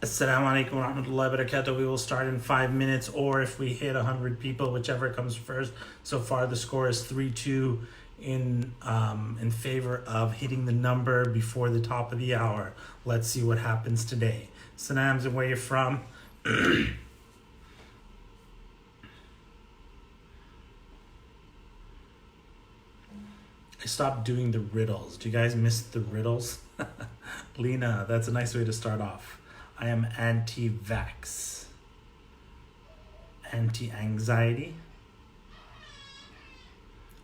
Assalamu alaikum wa rahmatullahi wa barakatuh. We will start in 5 minutes, or if we hit 100 people, whichever comes first. So far, the score is 3-2 in favor of hitting the number before the top of the hour. Let's see what happens today. Sanams and where you're from. I stopped doing the riddles. Do you guys miss the riddles? Lena, that's a nice way to start off. I am anti-vax. Anti-anxiety.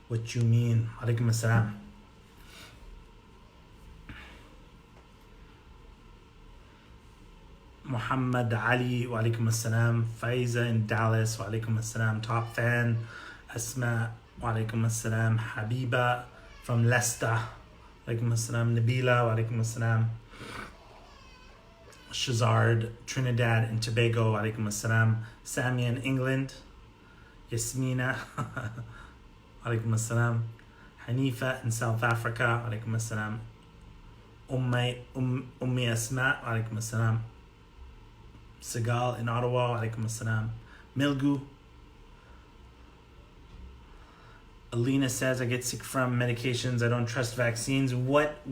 What you mean? Alaikum assalam. Muhammad Ali, wa alaikum assalam. Faiza in Dallas, wa alaikum assalam. Top fan. Asma, wa alaikum assalam. Habiba from Leicester, wa alaikum assalam. Nabila, wa alaikum assalam. Shazard, Trinidad and Tobago, wa alaikum assalam. Samia in England. Yasmina, wa alaikum assalam. Hanifa in South Africa, wa alaikum assalam. Ummi Asma, wa alaikum assalam. Segal in Ottawa, wa alaikum assalam. Milgu. Alina says, I get sick from medications. I don't trust vaccines. What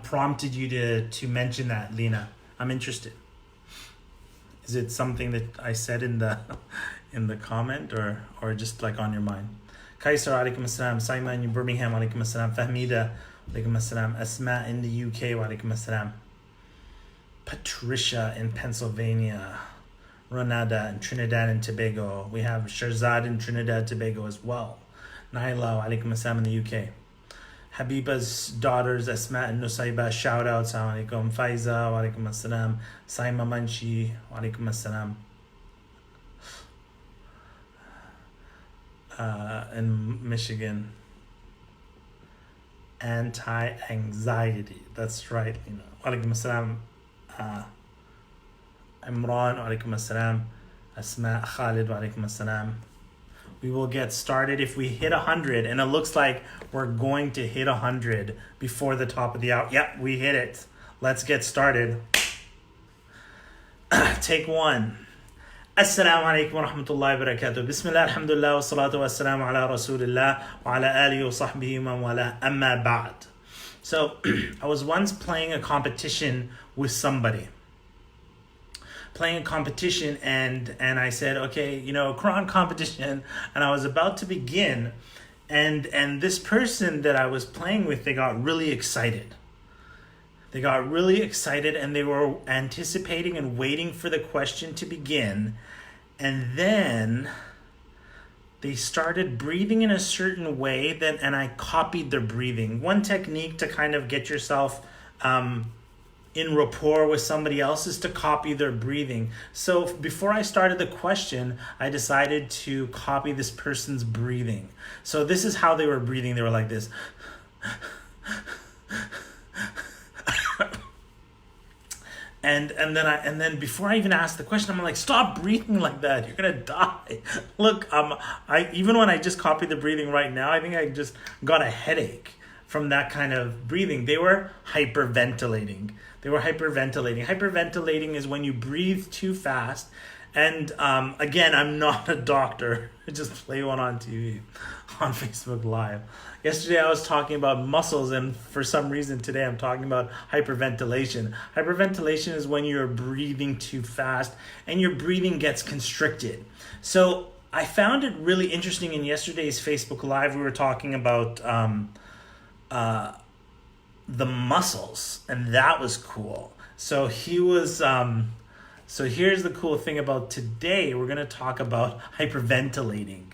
prompted you to mention that, Lena? I'm interested. Is it something that I said in the comment or just like on your mind? Kaisar, alaikum assalam. Saima in Birmingham, alaikum assalam. Fahmida, alaikum assalam. Asma in the UK, wa alaikum assalam. Patricia in Pennsylvania. Ronada in Trinidad and Tobago. We have Sharzad in Trinidad and Tobago as well. Naila, wa alaikum assalam in the UK. Habiba's daughters, Asma and Nusayba, shout out, assalamu alaikum. Faiza, wa alaikum assalam. Saima Manshi, wa alaikum assalam. In Michigan. Anti-anxiety, that's right, you know. Wa alaikum assalam. Imran, wa alaikum assalam. Asma Khalid, wa alaikum assalam. We will get started if we hit 100, and it looks like we're going to hit 100 before the top of the hour. Yep, we hit it. Let's get started. Take one. Assalamu alaikum wa rahmatullahi wa barakatuh. Bismillah, alhamdulillah, wa salatu wa salamu ala rasulillah, wa ala alihi wa sahbihi man wala, amma ba'd. So, I was once playing a competition with somebody. And I said, okay, Quran competition, and I was about to begin, and this person that I was playing with, they got really excited. And they were anticipating and waiting for the question to begin, and then they started breathing in a certain way, and I copied their breathing. One technique to kind of get yourself in rapport with somebody else is to copy their breathing. So before I started the question, I decided to copy this person's breathing. So this is how they were breathing. They were like this. And then before I even asked the question, I'm like, stop breathing like that. You're gonna die. Look, even when I just copied the breathing right now, I think I just got a headache from that kind of breathing. They were hyperventilating. Hyperventilating is when you breathe too fast. And again, I'm not a doctor. I just play one on TV, on Facebook Live. Yesterday I was talking about muscles, and for some reason today I'm talking about hyperventilation. Hyperventilation is when you're breathing too fast and your breathing gets constricted. So I found it really interesting in yesterday's Facebook Live. We were talking about the muscles, and that was cool. So he was so here's the cool thing about today. We're going to talk about hyperventilating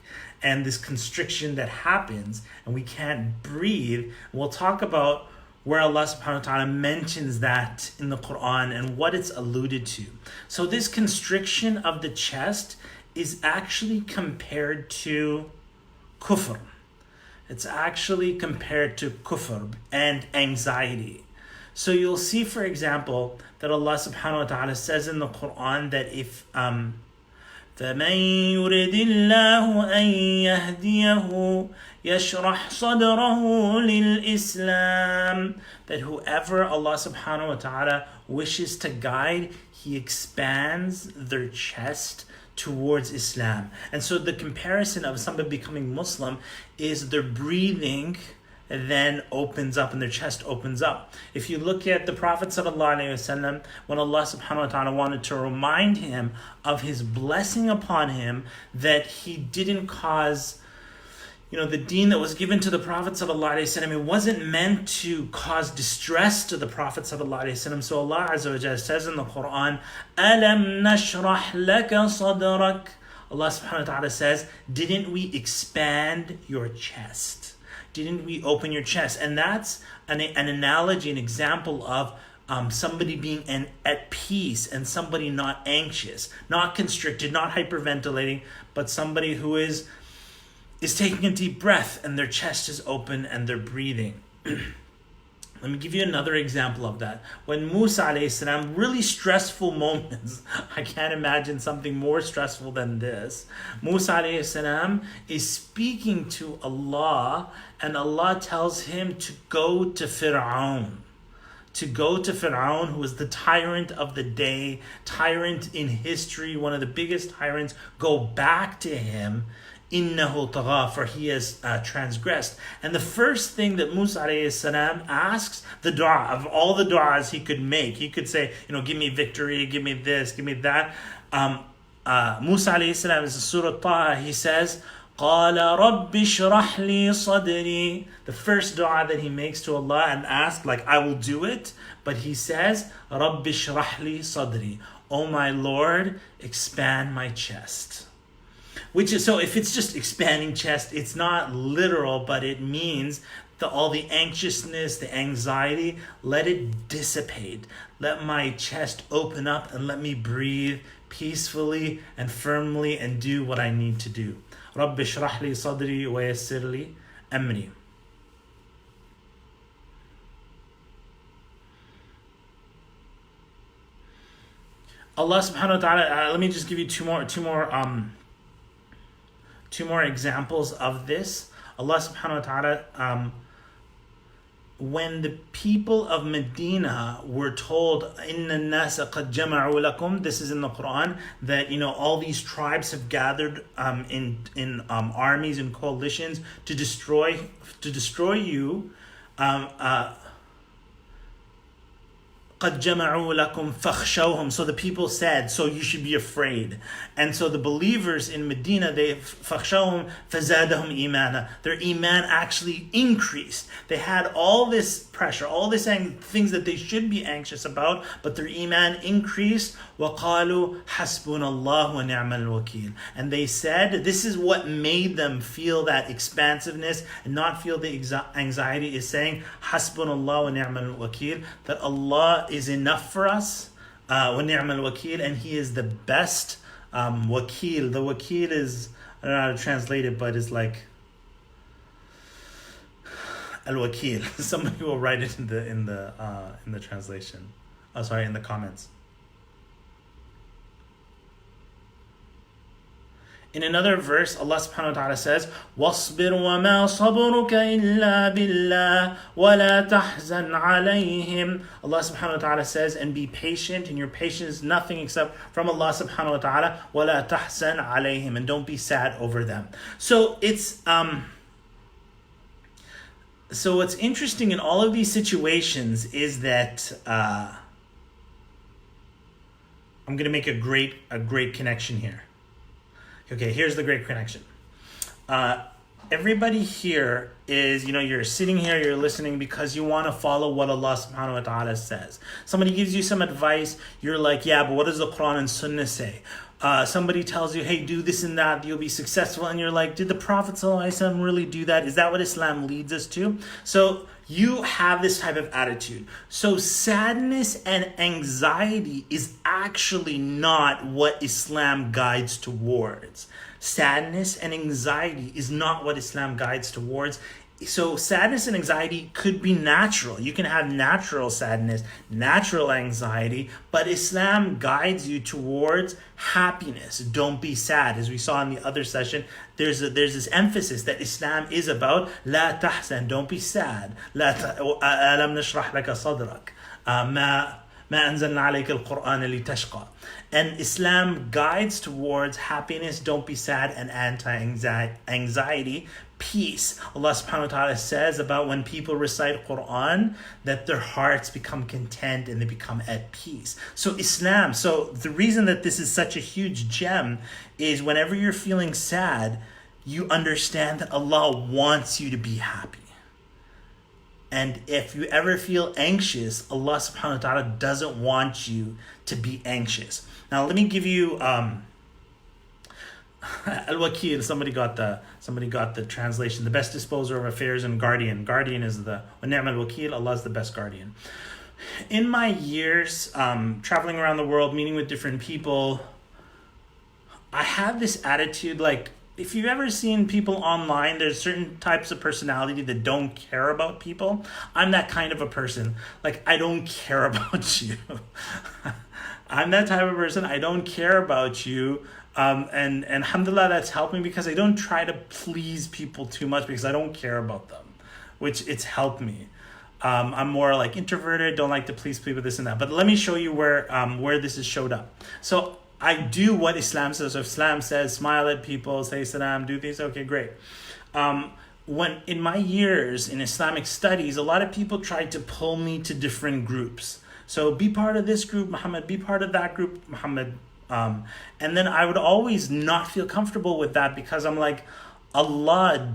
and this constriction that happens and we can't breathe. We'll talk about where Allah subhanahu wa ta'ala mentions that in the Quran and what it's alluded to. So this constriction of the chest is actually compared to kufr. It's actually compared to kufr and anxiety. So you'll see, for example, that Allah subhanahu wa ta'ala says in the Quran that فَمَنْ يُرِدِ اللَّهُ أَنْ يَهْدِيَهُ يَشْرَحْ صَدْرَهُ لِلْإِسْلَامِ. That whoever Allah subhanahu wa ta'ala wishes to guide, He expands their chest towards Islam. And so the comparison of somebody becoming Muslim is their breathing then opens up and their chest opens up. If you look at the Prophet ﷺ, when Allah subhanahu wa ta'ala wanted to remind him of His blessing upon him, that he didn't cause, the deen that was given to the Prophet ﷺ, it wasn't meant to cause distress to the Prophet ﷺ. So Allah Azza wa Jalla says in the Quran, أَلَمْ نَشْرَحْ لَكَ صَدْرَكَ. Allah subhanahu wa ta'ala says, didn't we expand your chest? Didn't we open your chest? And that's an analogy, an example of somebody being at peace and somebody not anxious, not constricted, not hyperventilating, but somebody who is taking a deep breath and their chest is open and they're breathing. Let me give you another example of that. When Musa alayhi salam, really stressful moments, I can't imagine something more stressful than this. Musa alayhi salam is speaking to Allah, and Allah tells him to go to Fir'aun. To go to Fir'aun, who was the tyrant of the day, tyrant in history, one of the biggest tyrants. Go back to him. إِنَّهُ طَغَى, for he has transgressed. And the first thing that Musa alayhi salam asks, the dua, of all the du'as he could make, he could say, give me victory, give me this, give me that. Musa alayhi salam, is Surah Taha, he says, قَالَ رَبِّ اشْرَحْ لِي صَدْرِي. The first dua that he makes to Allah and asks, I will do it, but he says, رَبِّ اشْرَحْ لِي صَدْرِي. Oh my Lord, expand my chest. Which is, so if it's just expanding chest, it's not literal, but it means all the anxiousness, the anxiety, let it dissipate. Let my chest open up and let me breathe peacefully and firmly and do what I need to do. رَبِّ اشْرَحْ لِي صَدْرِي وَيَسِّرْ لِي أَمْرِي. Allah subhanahu wa ta'ala, let me just give you two more examples of this. Allah subhanahu wa ta'ala, when the people of Medina were told, إِنَّ النَّاسَ قَدْ جَمَعُوا لَكُمْ, this is in the Quran, that all these tribes have gathered in armies and coalitions to destroy you. قَدْ جَمَعُوا لَكُمْ فَخْشَوْهُمْ. So the people said, so you should be afraid. And so the believers in Medina, they فَخْشَوْهُمْ فَزَادَهُمْ إِيمَانًا. Their iman actually increased. They had all this pressure, all these things that they should be anxious about, but their iman increased. وَقَالُوا حَسْبُنَا اللَّهُ وَنِعْمَ الْوَكِيلُ. And they said, this is what made them feel that expansiveness and not feel the anxiety, is saying, حَسْبُنَا اللَّهُ وَنِعْمَ الْوَكِيلُ, that Allah is enough for us, وَنِعْمَ الْوَكِيلُ, and He is the best wakil. The wakil is, I don't know how to translate it, but it's like al-wakil. Somebody will write it in the translation. Oh, sorry, in the comments. In another verse, Allah subhanahu wa ta'ala says, وَاصْبِرْ وَمَا صَبْرُكَ إِلَّا بِاللَّهِ وَلَا تَحْزَنْ عَلَيْهِمْ. Allah subhanahu wa ta'ala says, and be patient, and your patience is nothing except from Allah subhanahu wa ta'ala. وَلَا تَحْزَنْ عَلَيْهِمْ, and don't be sad over them. So it's so what's interesting in all of these situations is that I'm going to make a great connection here. Okay, here's the great connection. Everybody here is, you're sitting here, you're listening because you want to follow what Allah subhanahu wa ta'ala says. Somebody gives you some advice, you're like, yeah, but what does the Quran and Sunnah say? Somebody tells you, hey, do this and that, you'll be successful. And you're like, did the Prophet ﷺ really do that? Is that what Islam leads us to? So you have this type of attitude. So sadness and anxiety is actually not what Islam guides towards. Sadness and anxiety is not what Islam guides towards. So sadness and anxiety could be natural. You can have natural sadness, natural anxiety, but Islam guides you towards happiness. Don't be sad. As we saw in the other session, there's this emphasis that Islam is about لا تحزن, don't be sad. ألم نشرح لك صدرك ما أنزلنا عليك القرآن لتشقى. And Islam guides towards happiness, don't be sad, and anti-anxiety, peace. Allah subhanahu wa ta'ala says about when people recite Quran that their hearts become content and they become at peace. So the reason that this is such a huge gem is whenever you're feeling sad, you understand that Allah wants you to be happy. And if you ever feel anxious, Allah subhanahu wa ta'ala doesn't want you to be anxious. Now let me give you Al-Wakil, somebody got the translation, the best disposer of affairs and guardian. Guardian is the Ni'mal Wakil, Allah is the best guardian. In my years traveling around the world, meeting with different people, I have this attitude, like, if you've ever seen people online, there's certain types of personality that don't care about people. I'm that kind of a person. Like, I don't care about you. I'm that type of person. I don't care about you. And alhamdulillah, that's helped me because I don't try to please people too much because I don't care about them, which it's helped me. I'm more like introverted, don't like to please people, this and that. But let me show you where this is showed up. So I do what Islam says. So if Islam says smile at people, say salam, do these, okay, great. When in my years in Islamic studies, a lot of people tried to pull me to different groups. So be part of this group, Muhammad, be part of that group, Muhammad. And then I would always not feel comfortable with that because I'm like, Allah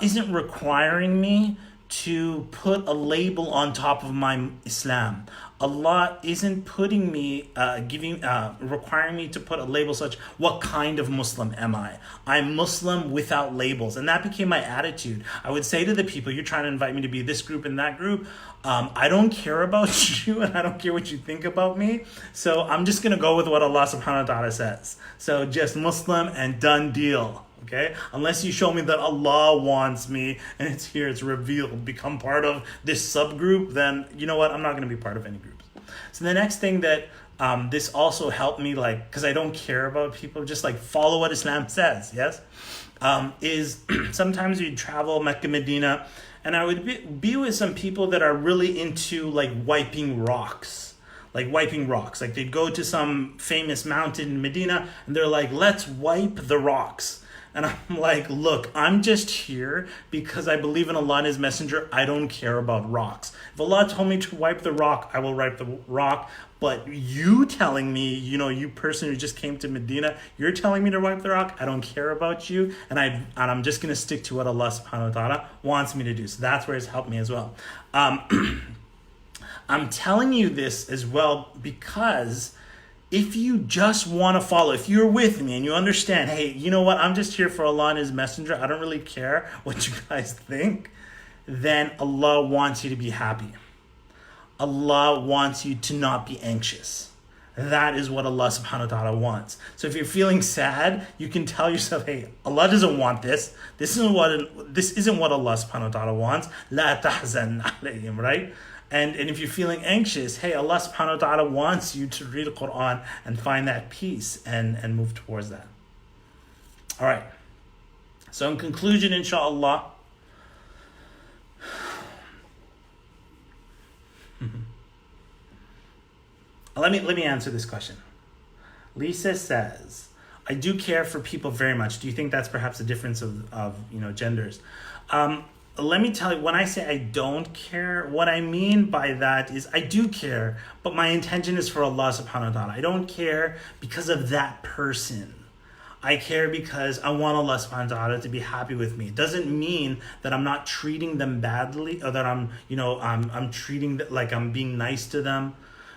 isn't requiring me to put a label on top of my Islam. Allah isn't putting me, requiring me to put a label such, what kind of Muslim am I? I'm Muslim without labels. And that became my attitude. I would say to the people, you're trying to invite me to be this group and that group. I don't care about you and I don't care what you think about me. So I'm just going to go with what Allah subhanahu wa ta'ala says. So just Muslim and done deal. Okay, unless you show me that Allah wants me and it's here, it's revealed, become part of this subgroup, then you know what? I'm not going to be part of any groups. So the next thing that this also helped me, like, because I don't care about people, just like follow what Islam says, yes, is sometimes you travel Mecca, Medina, and I would be with some people that are really into like wiping rocks. Like they'd go to some famous mountain in Medina and they're like, let's wipe the rocks. And I'm like, look, I'm just here because I believe in Allah and His Messenger. I don't care about rocks. If Allah told me to wipe the rock, I will wipe the rock. But you telling me, you person who just came to Medina, you're telling me to wipe the rock, I don't care about you. And I'm just going to stick to what Allah subhanahu wa ta'ala wants me to do. So that's where it's helped me as well. I'm telling you this as well because if you just want to follow, if you're with me and you understand, hey, you know what, I'm just here for Allah and His Messenger, I don't really care what you guys think, then Allah wants you to be happy. Allah wants you to not be anxious. That is what Allah subhanahu wa ta'ala wants. So if you're feeling sad, you can tell yourself, hey, Allah doesn't want this. This isn't what Allah subhanahu wa ta'ala wants. La tahzan alayhim, right? And if you're feeling anxious, hey, Allah subhanahu wa ta'ala wants you to read the Quran and find that peace and move towards that. All right. So in conclusion, inshallah, let me answer this question. Lisa says, I do care for people very much. Do you think that's perhaps a difference of genders? Let me tell you, when I say I don't care, what I mean by that is I do care, but my intention is for Allah subhanahu wa ta'ala. I don't care because of that person. I care because I want Allah subhanahu wa ta'ala to be happy with me. It doesn't mean that I'm not treating them badly or that I'm treating them like I'm being nice to them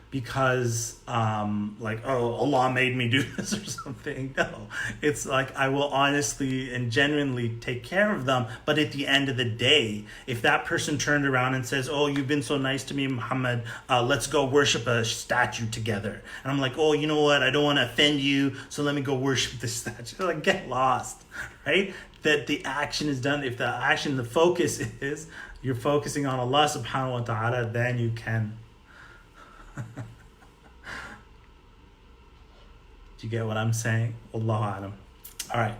because Allah made me do this or something. No, it's like I will honestly and genuinely take care of them. But at the end of the day, if that person turned around and says, oh, you've been so nice to me, Muhammad, let's go worship a statue together. And I'm like, oh, you know what? I don't want to offend you, so let me go worship this statue. Like, get lost, right? that the action is done, if the action, the focus is you're focusing on Allah subhanahu wa ta'ala, then you can. Do you get what I'm saying? Allahu alam. All right.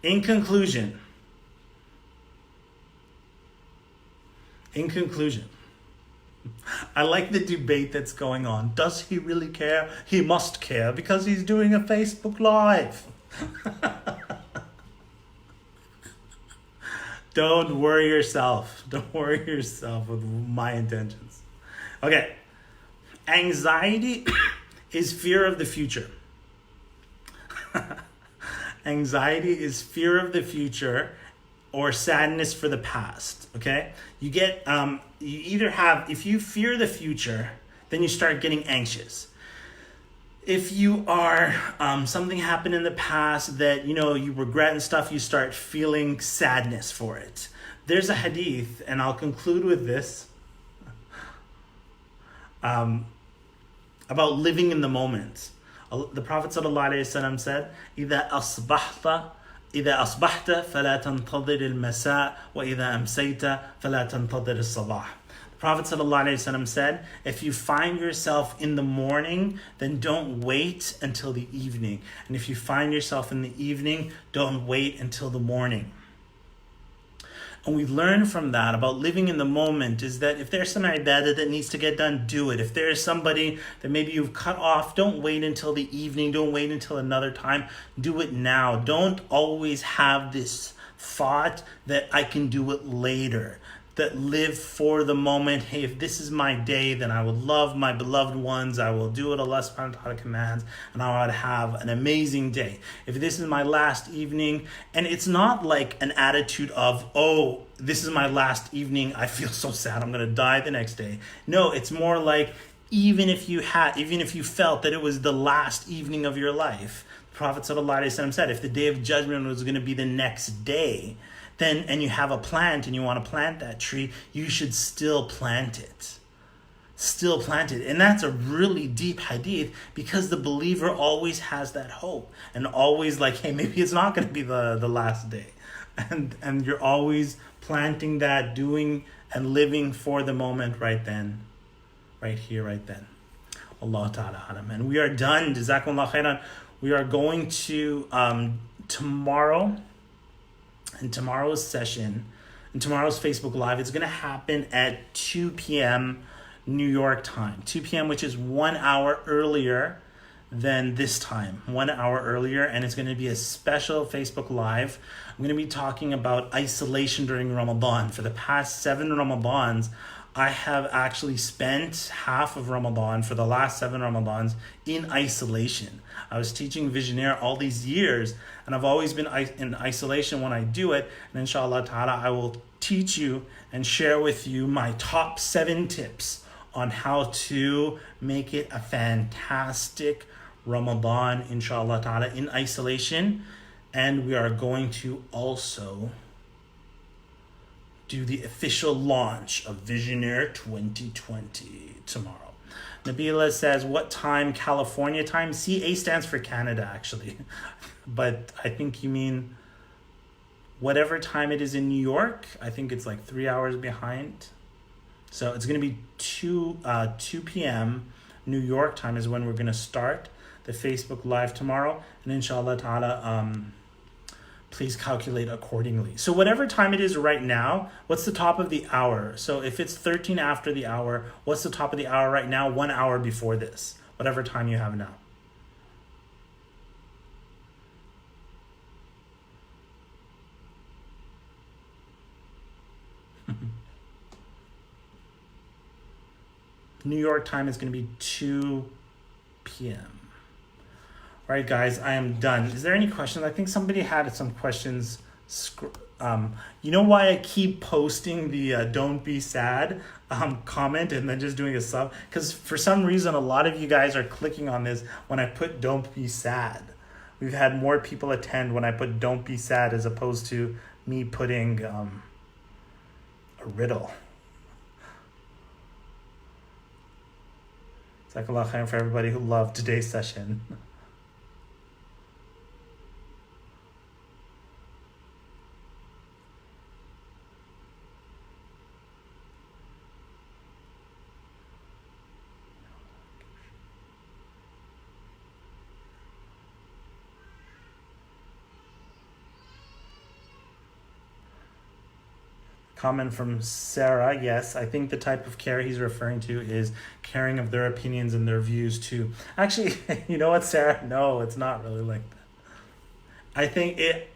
In conclusion, I like the debate that's going on. Does he really care? He must care because he's doing a Facebook Live. Don't worry yourself. Don't worry yourself with my intentions. Okay. Anxiety is fear of the future. Anxiety is fear of the future or sadness for the past. Okay? You get, you either have, if you fear the future, then you start getting anxious. If you are, something happened in the past that, you regret and stuff, you start feeling sadness for it. There's a hadith, and I'll conclude with this, about living in the moment. The Prophet ﷺ said, إِذَا أَصْبَحْتَ فَلَا تَنْتَظِرِ الْمَسَاء وَإِذَا أَمْسَيْتَ فَلَا تَنْتَظِرِ الصَّبَاحِ. The Prophet ﷺ said, if you find yourself in the morning, then don't wait until the evening. And if you find yourself in the evening, don't wait until the morning. And we've learned from that about living in the moment is that if there's some ibadah that needs to get done, do it. If there's somebody that maybe you've cut off, don't wait until the evening. Don't wait until another time. Do it now. Don't always have this thought that I can do it later. That live for the moment. Hey, if this is my day, then I will love my beloved ones. I will do what Allah subhanahu wa ta'ala commands, and I would have an amazing day. If this is my last evening, and it's not like an attitude of, oh, this is my last evening, I feel so sad, I'm gonna die the next day. No, it's more like even if you felt that it was the last evening of your life, the Prophet ﷺ said, if the day of judgment was gonna be the next day, then, and you have a plant and you want to plant that tree, you should still plant it. Still plant it. And that's a really deep hadith because the believer always has that hope and always like, hey, maybe it's not going to be the last day. And you're always planting that, doing and living for the moment right then. Right here, right then. Allah Ta'ala alam. And we are done. Jazakumullah khairan. We are going to tomorrow. In tomorrow's session, in tomorrow's Facebook Live, it's going to happen at 2 p.m. New York time. 2 p.m., which is 1 hour earlier than this time. 1 hour earlier, and it's going to be a special Facebook Live. I'm going to be talking about isolation during Ramadan. For the past 7 Ramadans, I have actually spent half of Ramadan, for the last 7 Ramadans, in isolation. I was teaching Visionaire all these years, and I've always been in isolation when I do it. And inshallah ta'ala, I will teach you and share with you my top 7 tips on how to make it a fantastic Ramadan, inshallah ta'ala, in isolation. And we are going to also do the official launch of Visionaire 2020 tomorrow. Nabila says, what time? California time? CA stands for Canada, actually. But I think you mean whatever time it is in New York. I think it's like 3 hours behind. So it's going to be 2 p.m. New York time is when we're going to start the Facebook Live tomorrow. And inshallah ta'ala, please calculate accordingly. So whatever time it is right now, what's the top of the hour? So if it's 13 after the hour, what's the top of the hour right now? 1 hour before this, whatever time you have now. New York time is going to be 2 p.m. All right, guys, I am done. Is there any questions? I think somebody had some questions. You know why I keep posting the don't be sad comment and then just doing a sub? Because for some reason, a lot of you guys are clicking on this when I put don't be sad. We've had more people attend when I put don't be sad as opposed to me putting a riddle. Jazakallah khair for everybody who loved today's session. Comment from Sarah. Yes, I think the type of care he's referring to is caring of their opinions and their views too. Actually, you know what, Sarah? No, it's not really like that.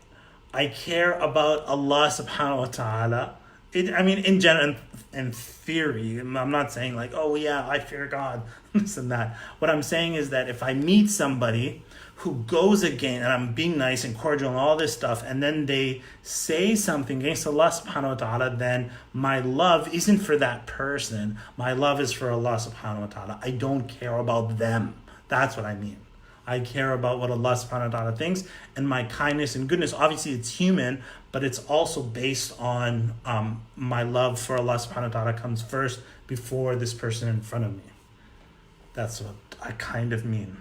I care about Allah subhanahu wa ta'ala. I mean, in general, in theory, I'm not saying like, oh yeah, I fear God, this and that. What I'm saying is that if I meet somebody who goes again, and I'm being nice and cordial and all this stuff, and then they say something against Allah subhanahu wa ta'ala, then my love isn't for that person. My love is for Allah subhanahu wa ta'ala. I don't care about them. That's what I mean. I care about what Allah subhanahu wa ta'ala thinks, and my kindness and goodness, obviously it's human, but it's also based on my love for Allah subhanahu wa ta'ala comes first before this person in front of me. That's what I kind of mean.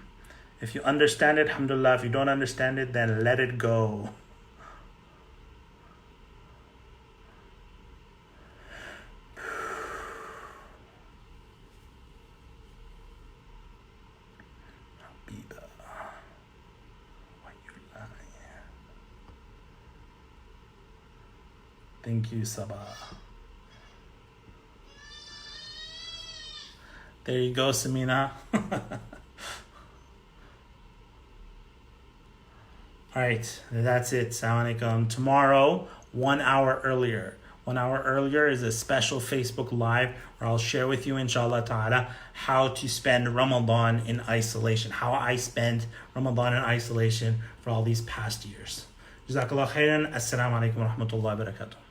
If you understand it, alhamdulillah. If you don't understand it, then let it go. Thank you, Sabah. There you go, Samina. All right, that's it. Assalamu alaikum. Tomorrow, 1 hour earlier. 1 hour earlier is a special Facebook Live where I'll share with you, inshallah ta'ala, how to spend Ramadan in isolation. How I spent Ramadan in isolation for all these past years. Jazakallah khairan. Assalamu alaikum wa rahmatullahi wa barakatuh.